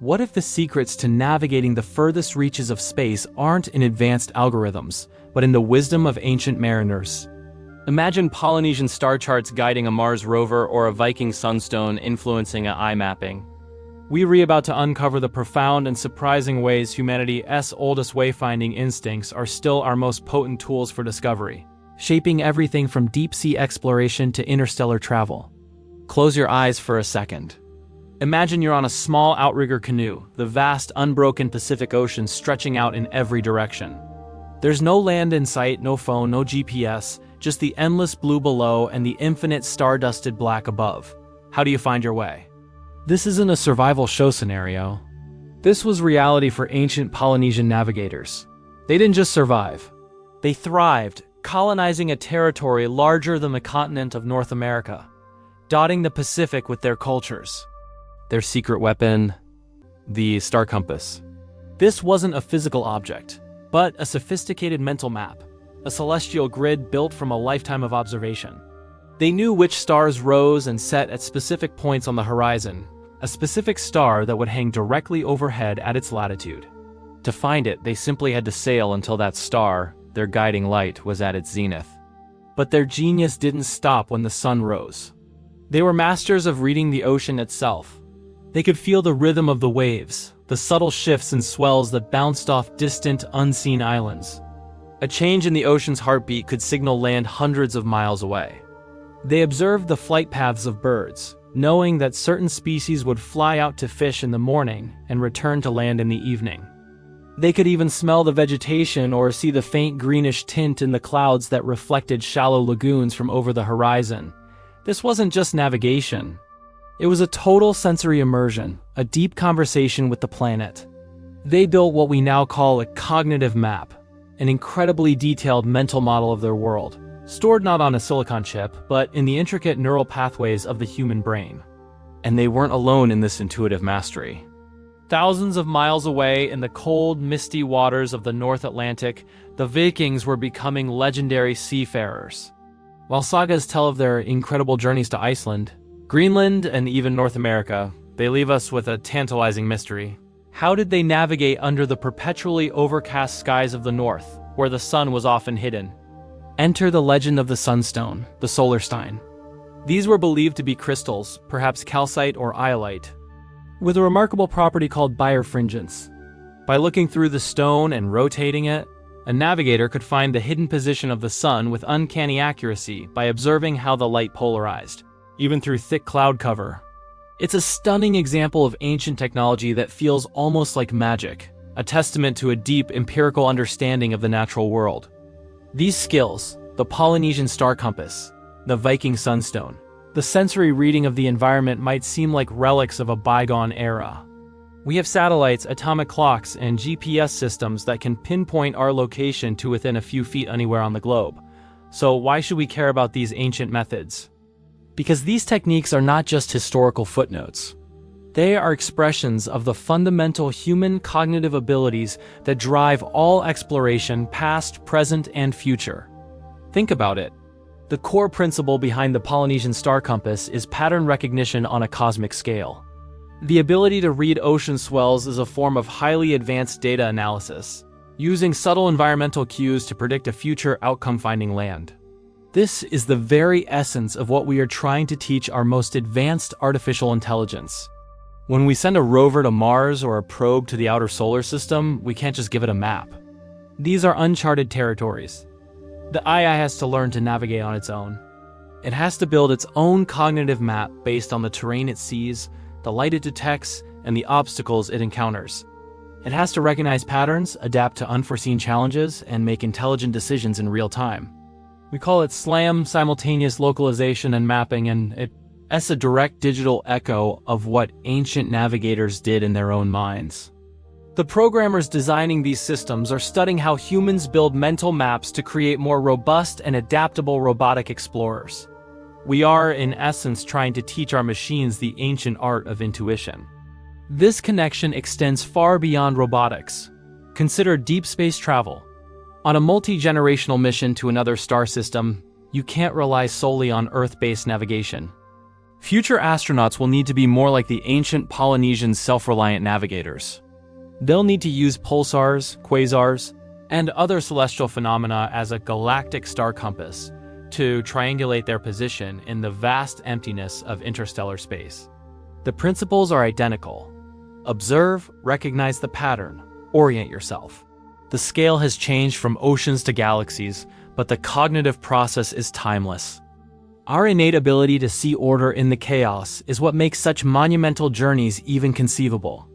What if the secrets to navigating the furthest reaches of space aren't in advanced algorithms, but in the wisdom of ancient mariners? Imagine Polynesian star charts guiding a Mars rover or a Viking sunstone influencing an eye mapping. We're about to uncover the profound and surprising ways humanity's oldest wayfinding instincts are still our most potent tools for discovery, shaping everything from deep-sea exploration to interstellar travel. Close your eyes for a second. Imagine you're on a small outrigger canoe, the vast, unbroken Pacific Ocean stretching out in every direction. There's no land in sight, no phone, no GPS, just the endless blue below and the infinite star-dusted black above. How do you find your way? This isn't a survival show scenario. This was reality for ancient Polynesian navigators. They didn't just survive. They thrived, colonizing a territory larger than the continent of North America, dotting the Pacific with their cultures. Their secret weapon, the star compass. This wasn't a physical object, but a sophisticated mental map, a celestial grid built from a lifetime of observation. They knew which stars rose and set at specific points on the horizon, a specific star that would hang directly overhead at its latitude. To find it, they simply had to sail until that star, their guiding light, was at its zenith. But their genius didn't stop when the sun rose. They were masters of reading the ocean itself. They could feel the rhythm of the waves, the subtle shifts and swells that bounced off distant, unseen islands. A change in the ocean's heartbeat could signal land hundreds of miles away. They observed the flight paths of birds, knowing that certain species would fly out to fish in the morning and return to land in the evening. They could even smell the vegetation or see the faint greenish tint in the clouds that reflected shallow lagoons from over the horizon. This wasn't just navigation. It was a total sensory immersion, a deep conversation with the planet. They built what we now call a cognitive map, an incredibly detailed mental model of their world, stored not on a silicon chip, but in the intricate neural pathways of the human brain. And they weren't alone in this intuitive mastery. Thousands of miles away in the cold, misty waters of the North Atlantic, the Vikings were becoming legendary seafarers. While sagas tell of their incredible journeys to Iceland, Greenland, and even North America, they leave us with a tantalizing mystery. How did they navigate under the perpetually overcast skies of the north, where the sun was often hidden? Enter the legend of the sunstone, the solar stein. These were believed to be crystals, perhaps calcite or iolite, with a remarkable property called birefringence. By looking through the stone and rotating it, a navigator could find the hidden position of the sun with uncanny accuracy by observing how the light polarized, even through thick cloud cover. It's a stunning example of ancient technology that feels almost like magic, a testament to a deep empirical understanding of the natural world. These skills, the Polynesian star compass, the Viking sunstone, the sensory reading of the environment might seem like relics of a bygone era. We have satellites, atomic clocks, and GPS systems that can pinpoint our location to within a few feet anywhere on the globe. So why should we care about these ancient methods? Because these techniques are not just historical footnotes. They are expressions of the fundamental human cognitive abilities that drive all exploration, past, present, and future. Think about it. The core principle behind the Polynesian star compass is pattern recognition on a cosmic scale. The ability to read ocean swells is a form of highly advanced data analysis, using subtle environmental cues to predict a future outcome finding land. This is the very essence of what we are trying to teach our most advanced artificial intelligence. When we send a rover to Mars or a probe to the outer solar system, we can't just give it a map. These are uncharted territories. The AI has to learn to navigate on its own. It has to build its own cognitive map based on the terrain it sees, the light it detects, and the obstacles it encounters. It has to recognize patterns, adapt to unforeseen challenges, and make intelligent decisions in real time. We call it SLAM, simultaneous localization and mapping, and it's a direct digital echo of what ancient navigators did in their own minds. The programmers designing these systems are studying how humans build mental maps to create more robust and adaptable robotic explorers. We are, in essence, trying to teach our machines the ancient art of intuition. This connection extends far beyond robotics. Consider deep space travel. On a multi-generational mission to another star system, you can't rely solely on Earth-based navigation. Future astronauts will need to be more like the ancient Polynesian self-reliant navigators. They'll need to use pulsars, quasars, and other celestial phenomena as a galactic star compass to triangulate their position in the vast emptiness of interstellar space. The principles are identical. Observe, recognize the pattern, orient yourself. The scale has changed from oceans to galaxies, but the cognitive process is timeless. Our innate ability to see order in the chaos is what makes such monumental journeys even conceivable.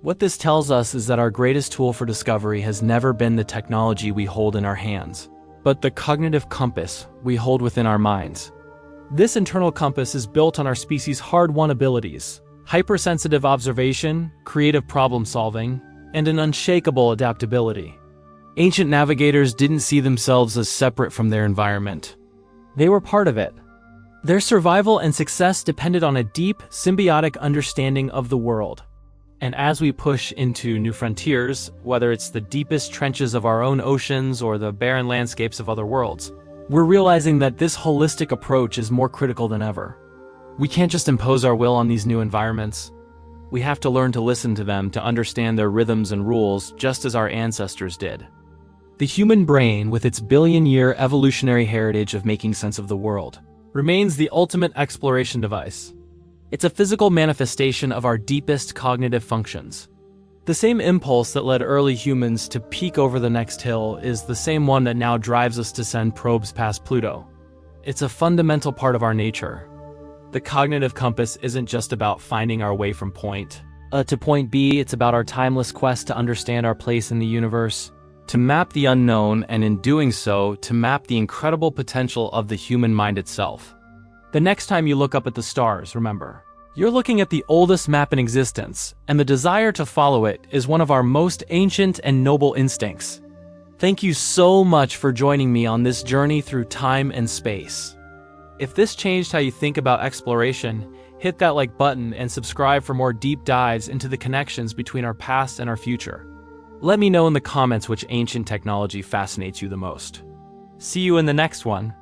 What this tells us is that our greatest tool for discovery has never been the technology we hold in our hands, but the cognitive compass we hold within our minds. This internal compass is built on our species' hard-won abilities: hypersensitive observation, creative problem-solving, and an unshakable adaptability. Ancient navigators didn't see themselves as separate from their environment. They were part of it. Their survival and success depended on a deep, symbiotic understanding of the world. And as we push into new frontiers, whether it's the deepest trenches of our own oceans or the barren landscapes of other worlds, we're realizing that this holistic approach is more critical than ever. We can't just impose our will on these new environments. We have to learn to listen to them to understand their rhythms and rules, just as our ancestors did. The human brain, with its billion-year evolutionary heritage of making sense of the world, remains the ultimate exploration device. It's a physical manifestation of our deepest cognitive functions. The same impulse that led early humans to peek over the next hill is the same one that now drives us to send probes past Pluto. It's a fundamental part of our nature. The cognitive compass isn't just about finding our way from point A to point B, it's about our timeless quest to understand our place in the universe, to map the unknown, and in doing so, to map the incredible potential of the human mind itself. The next time you look up at the stars, remember, you're looking at the oldest map in existence, and the desire to follow it is one of our most ancient and noble instincts. Thank you so much for joining me on this journey through time and space. If this changed how you think about exploration, hit that like button and subscribe for more deep dives into the connections between our past and our future. Let me know in the comments which ancient technology fascinates you the most. See you in the next one.